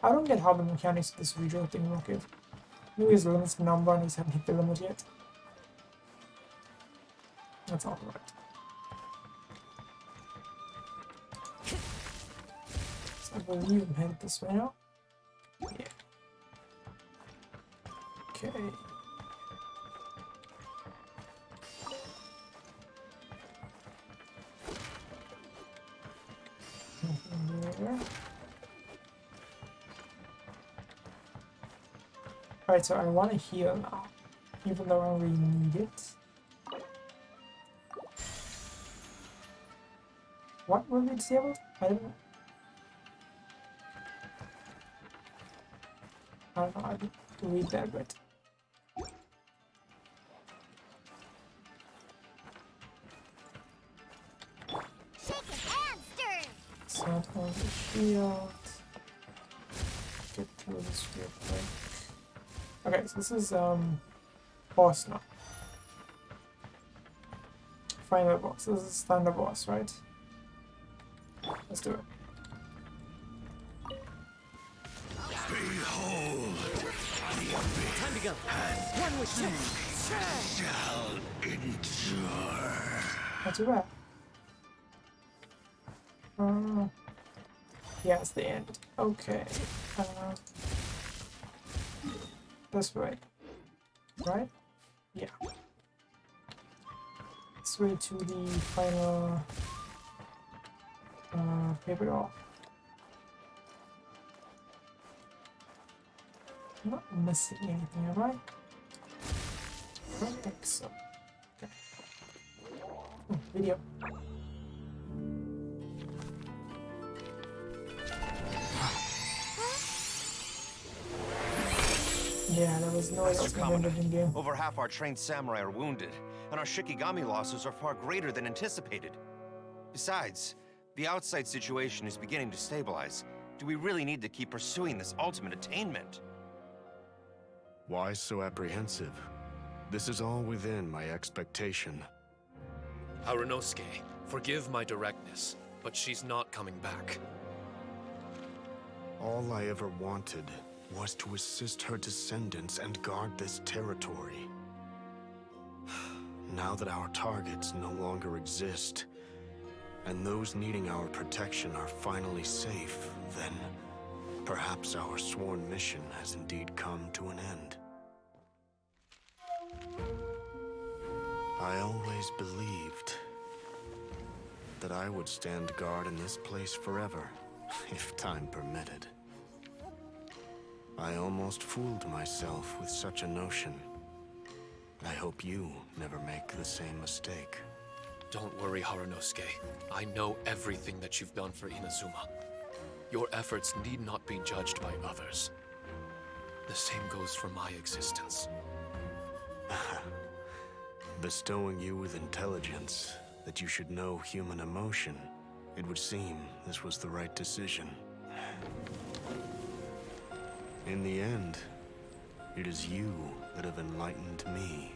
I don't get how the mechanics of this redraw thing work. Maybe his limit's the number and he's haven't hit the limit yet. That's all right. So I believe I'm headed this way now. Yeah. Okay. There. Alright, so I want to heal now, even though I don't really need it. What will be disabled? I don't know. I didn't read that, but... Set on the shield. Get through this real quick. Okay, so this is boss now. Final boss. This is thunder boss, right? Let's do it. Behold, Time to go. One with you. shall endure. Not too bad. Yeah, it's the end. Okay. This way. Right? Yeah. This way to the final paper doll. I'm not missing anything, am I? I don't think so. Okay. Video. Yeah, there was no else invented in game. Over half our trained samurai are wounded, and our Shikigami losses are far greater than anticipated. Besides, the outside situation is beginning to stabilize. Do we really need to keep pursuing this ultimate attainment? Why so apprehensive? This is all within my expectation. Harunosuke, forgive my directness, but she's not coming back. All I ever wanted was to assist her descendants and guard this territory. Now that our targets no longer exist, and those needing our protection are finally safe, then perhaps our sworn mission has indeed come to an end. I always believed that I would stand guard in this place forever, if time permitted. I almost fooled myself with such a notion, I hope you never make the same mistake. Don't worry, Harunosuke. I know everything that you've done for Inazuma. Your efforts need not be judged by others. The same goes for my existence. Bestowing you with intelligence, that you should know human emotion, it would seem this was the right decision. In the end, it is you that have enlightened me.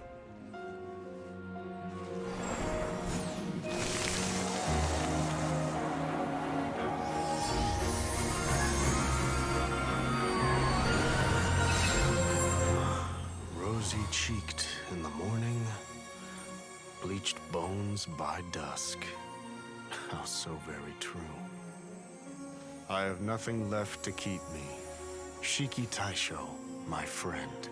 Rosy-cheeked in the morning, bleached bones by dusk. How so very true. I have nothing left to keep me. Shiki Taisho, my friend,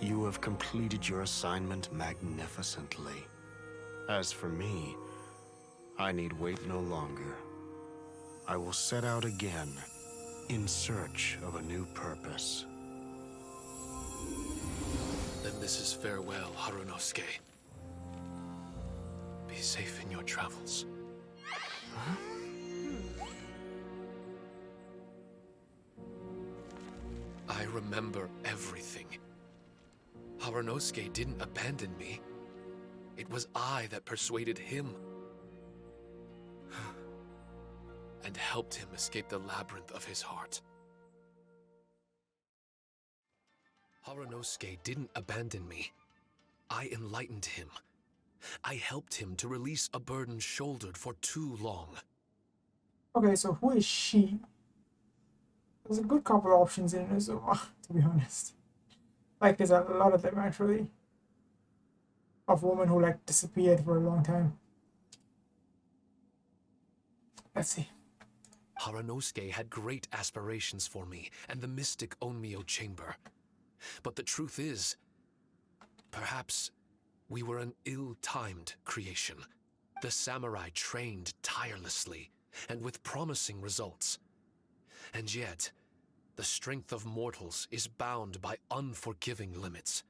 you have completed your assignment magnificently. As for me, I need wait no longer. I will set out again, in search of a new purpose. Then this is farewell, Harunosuke. Be safe in your travels. Huh? I remember everything. Harunosuke didn't abandon me. It was I that persuaded him. And helped him escape the labyrinth of his heart. Harunosuke didn't abandon me. I enlightened him. I helped him to release a burden shouldered for too long. Okay, so who is she? There's a good couple of options in Inazuma, to be honest. Like, there's a lot of them, actually. Of women who, like, disappeared for a long time. Let's see. Harunosuke had great aspirations for me and the mystic Onmyo chamber. But the truth is, perhaps we were an ill-timed creation. The samurai trained tirelessly and with promising results. And yet, the strength of mortals is bound by unforgiving limits.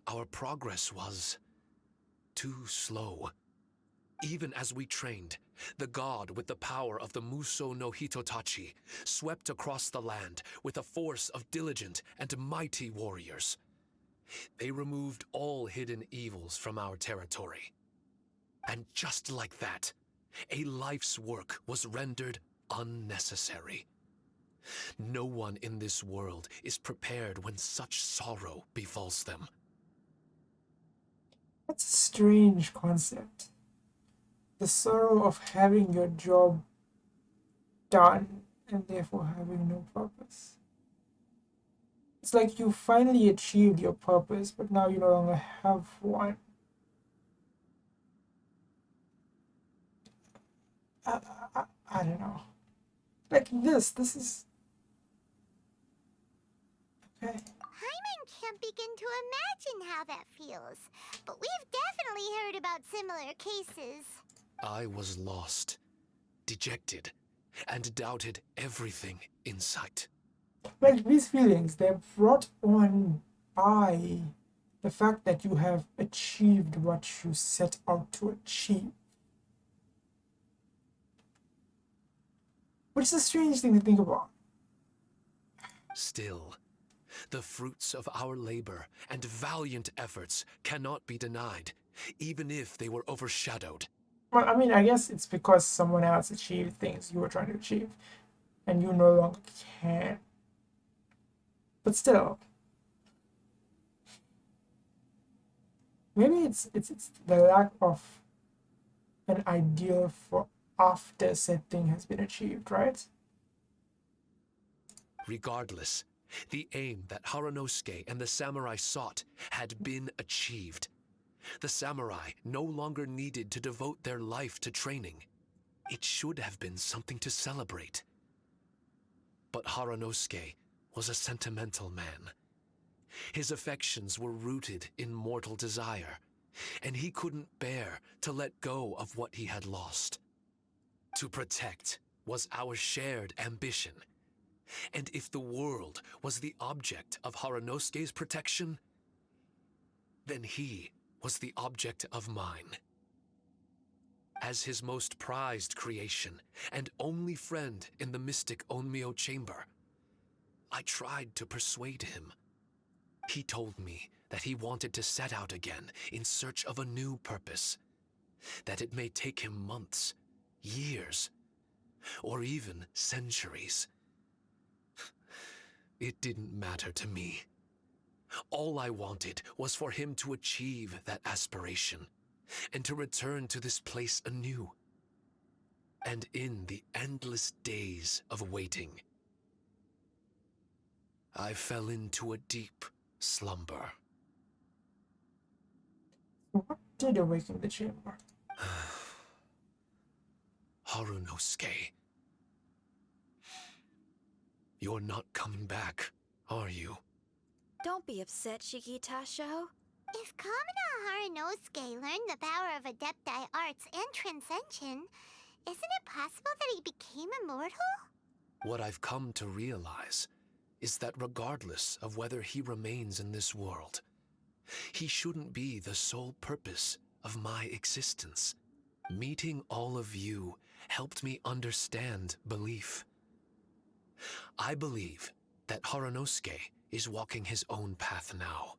Our progress was too slow. Even as we trained, the god with the power of the Muso no Hitotachi swept across the land with a force of diligent and mighty warriors. They removed all hidden evils from our territory. And just like that, a life's work was rendered unnecessary. No one in this world is prepared when such sorrow befalls them. That's a strange concept. The sorrow of having your job done and therefore having no purpose. It's like you finally achieved your purpose, but now you no longer have one. I don't know. Like this is... Okay. Hyman can't begin to imagine how that feels, but we've definitely heard about similar cases. I was lost, dejected, and doubted everything in sight. Like these feelings, they're brought on by the fact that you have achieved what you set out to achieve. Which is a strange thing to think about. Still, the fruits of our labor and valiant efforts cannot be denied, even if they were overshadowed. Well, I mean, I guess it's because someone else achieved things you were trying to achieve, and you no longer can. But still, maybe it's the lack of an ideal for after said thing has been achieved, right? Regardless, the aim that Harunosuke and the samurai sought had been achieved. The samurai no longer needed to devote their life to training. It should have been something to celebrate. But Harunosuke was a sentimental man. His affections were rooted in mortal desire, and he couldn't bear to let go of what he had lost. To protect was our shared ambition. And if the world was the object of Harunosuke's protection, then he was the object of mine. As his most prized creation and only friend in the mystic Onmyo chamber, I tried to persuade him. He told me that he wanted to set out again in search of a new purpose, that it may take him months, years, or even centuries. It didn't matter to me. All I wanted was for him to achieve that aspiration and to return to this place anew. And in the endless days of waiting, I fell into a deep slumber. What did awaken the chamber? Harunosuke. You're not coming back, are you? Don't be upset, Shiki Taisho. If Kamina Harunosuke learned the power of Adepti Arts and Transcension, isn't it possible that he became immortal? What I've come to realize is that regardless of whether he remains in this world, he shouldn't be the sole purpose of my existence. Meeting all of you helped me understand belief. I believe that Harunosuke is walking his own path now.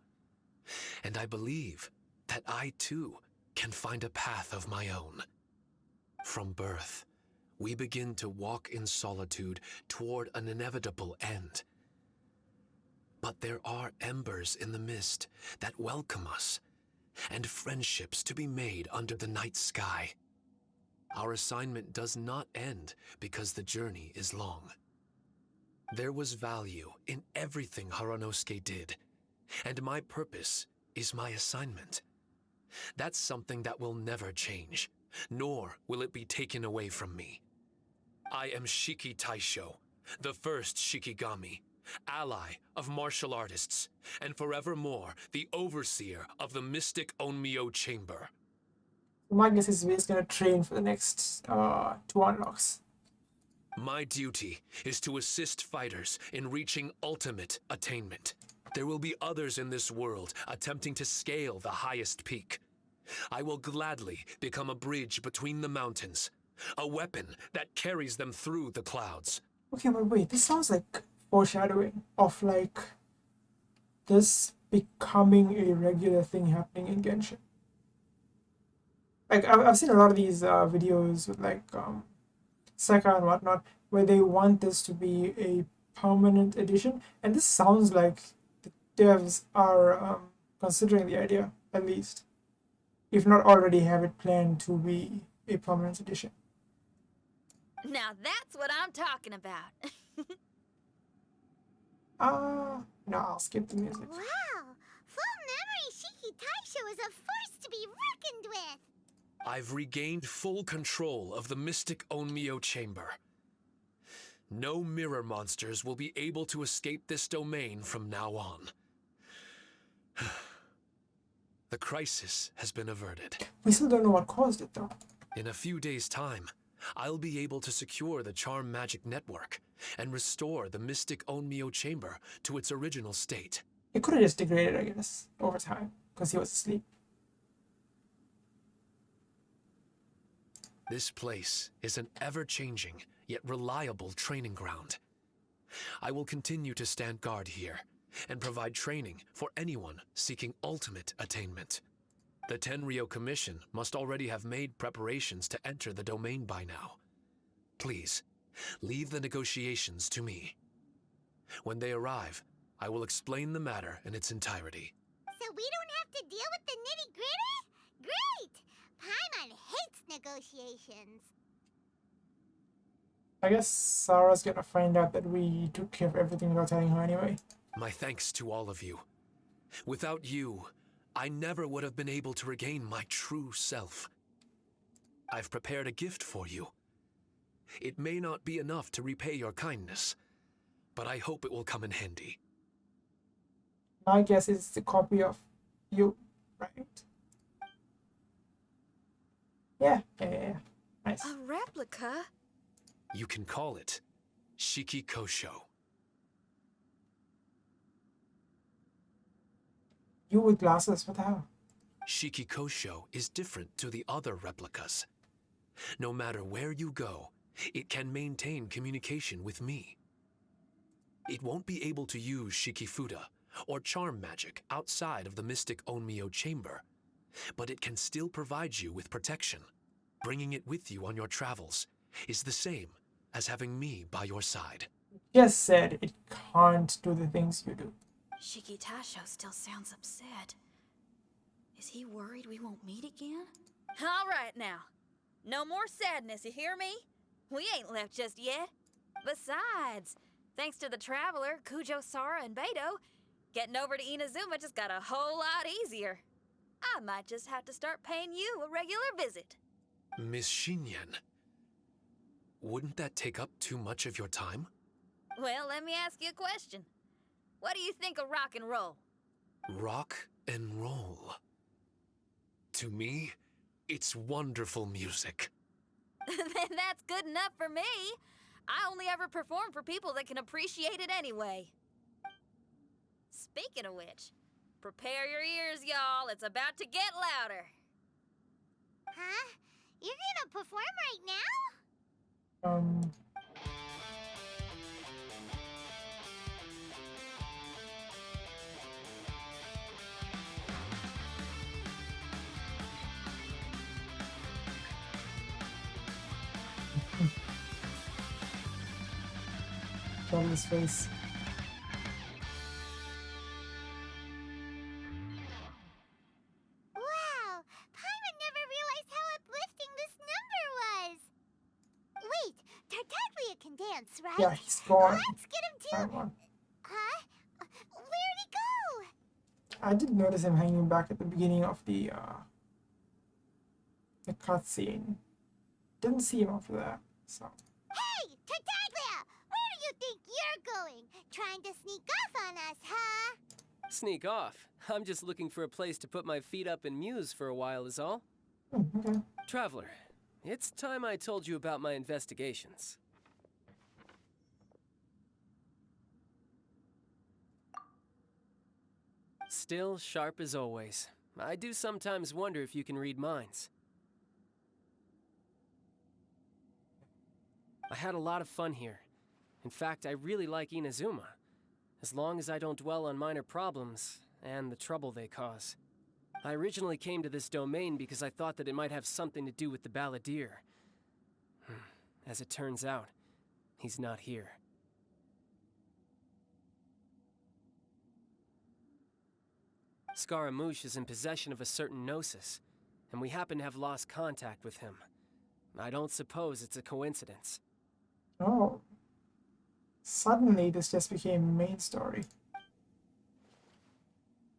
And I believe that I too can find a path of my own. From birth, we begin to walk in solitude toward an inevitable end. But there are embers in the mist that welcome us, and friendships to be made under the night sky. Our assignment does not end because the journey is long. There was value in everything Harunosuke did, and my purpose is my assignment. That's something that will never change, nor will it be taken away from me. I am Shiki Taisho, the first Shikigami, ally of martial artists, and forevermore the overseer of the mystic Onmyo chamber. My guess is we're just gonna train for the next 2 unlocks. My duty is to assist fighters in reaching ultimate attainment. There will be others in this world attempting to scale the highest peak. I will gladly become a bridge between the mountains, a weapon that carries them through the clouds. Okay, but wait, this sounds like foreshadowing of like this becoming a regular thing happening in Genshin. Like I've seen a lot of these videos with like Seka and whatnot, where they want this to be a permanent edition, and this sounds like the devs are considering the idea, at least, if not already have it planned to be a permanent edition. Now that's what I'm talking about. No, I'll skip the music. Wow! Full memory Shiki Taisho is a force to be reckoned with! I've regained full control of the mystic Onmyo chamber. No mirror monsters will be able to escape this domain from now on. The crisis has been averted. We still don't know what caused it, though. In a few days' time, I'll be able to secure the charm magic network and restore the mystic Onmyo chamber to its original state. It could have just degraded, I guess, over time, because he was asleep. This place is an ever-changing, yet reliable training ground. I will continue to stand guard here and provide training for anyone seeking ultimate attainment. The Tenryo Commission must already have made preparations to enter the domain by now. Please, leave the negotiations to me. When they arrive, I will explain the matter in its entirety. So we don't have to deal with the nitty-gritty? Great! Paimon hates negotiations. I guess Sarah's gonna find out that we took care of everything without telling her anyway. My thanks to all of you. Without you, I never would have been able to regain my true self. I've prepared a gift for you. It may not be enough to repay your kindness, but I hope it will come in handy. My guess is it's a copy of you, right? Yeah. Nice. A replica? You can call it Shiki Kosho. You with glasses, what the hell? Shikikosho is different to the other replicas. No matter where you go, it can maintain communication with me. It won't be able to use Shikifuda or charm magic outside of the Mystic Onmyo chamber, but it can still provide you with protection. Bringing it with you on your travels is the same as having me by your side. Just said it can't do the things you do. Shikitasho still sounds upset. Is he worried we won't meet again? All right now. No more sadness, you hear me? We ain't left just yet. Besides, thanks to the Traveler, Kujo, Sara, and Beto, getting over to Inazuma just got a whole lot easier. I might just have to start paying you a regular visit. Miss Shinyan, wouldn't that take up too much of your time? Well, let me ask you a question. What do you think of rock and roll? Rock and roll. To me, it's wonderful music. Then that's good enough for me. I only ever perform for people that can appreciate it anyway. Speaking of which, prepare your ears, y'all. It's about to get louder. Huh? You're gonna perform right now? From his face. Wow! Paimon never realized how uplifting this number was! Wait, Tartaglia can dance, right? Yeah, he's gone. Let's get him to... Fine one. Huh? Where'd he go? I did notice him hanging back at the beginning of the cutscene. Didn't see him after that, so. Hey, Tartaglia! Where do you think you're going? Trying to sneak off on us, huh? Sneak off? I'm just looking for a place to put my feet up and muse for a while is all. Okay. Traveler, it's time I told you about my investigations. Still sharp as always. I do sometimes wonder if you can read minds. I had a lot of fun here. In fact, I really like Inazuma, as long as I don't dwell on minor problems and the trouble they cause. I originally came to this domain because I thought that it might have something to do with the balladeer. As it turns out, he's not here. Scaramouche is in possession of a certain gnosis, and we happen to have lost contact with him. I don't suppose it's a coincidence. Oh. Suddenly, this just became main story.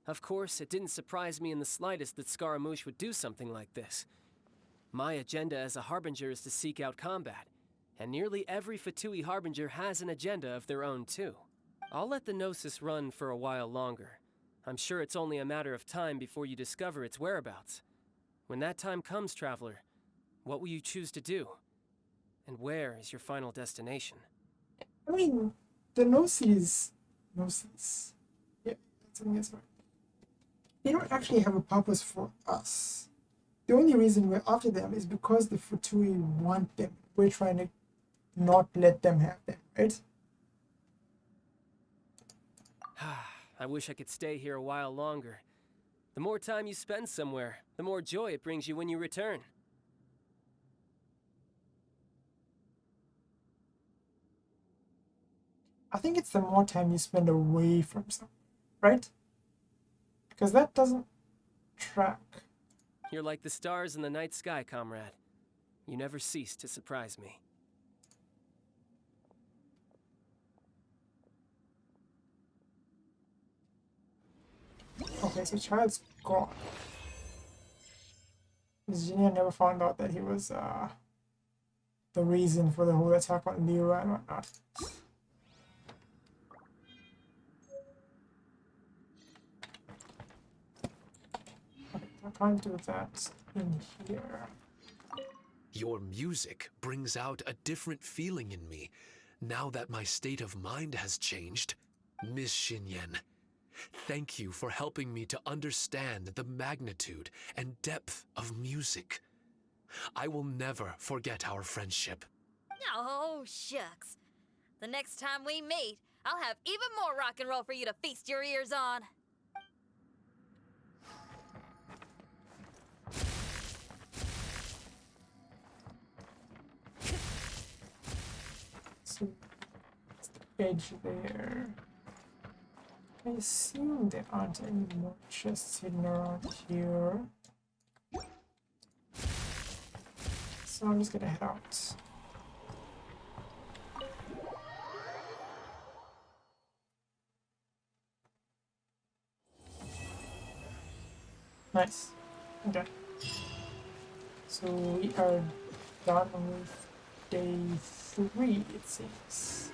Of course, it didn't surprise me in the slightest that Scaramouche would do something like this. My agenda as a Harbinger is to seek out combat, and nearly every Fatui Harbinger has an agenda of their own too. I'll let the Gnosis run for a while longer. I'm sure it's only a matter of time before you discover its whereabouts. When that time comes, Traveler, what will you choose to do? And where is your final destination? I mean, the Gnosis. Yeah, I think that's right. They don't actually have a purpose for us. The only reason we're after them is because the Fatui want them. We're trying to not let them have them, right? I wish I could stay here a while longer. The more time you spend somewhere, the more joy it brings you when you return. I think it's the more time you spend away from something, right? Because that doesn't track. You're like the stars in the night sky, comrade. You never cease to surprise me. Okay, so Child's gone. Miss Genia never found out that he was the reason for the whole attack on Lyra and whatnot. Okay, I can't do that in here. Your music brings out a different feeling in me now that my state of mind has changed. Miss Shinyen, Thank you for helping me to understand the magnitude and depth of music. I will never forget our friendship. Oh, shucks. The next time we meet, I'll have even more rock and roll for you to feast your ears on. So it's the edge there. I assume there aren't any more chests hidden around here. So I'm just gonna head out. Nice. Okay. So we are done with day 3, it seems.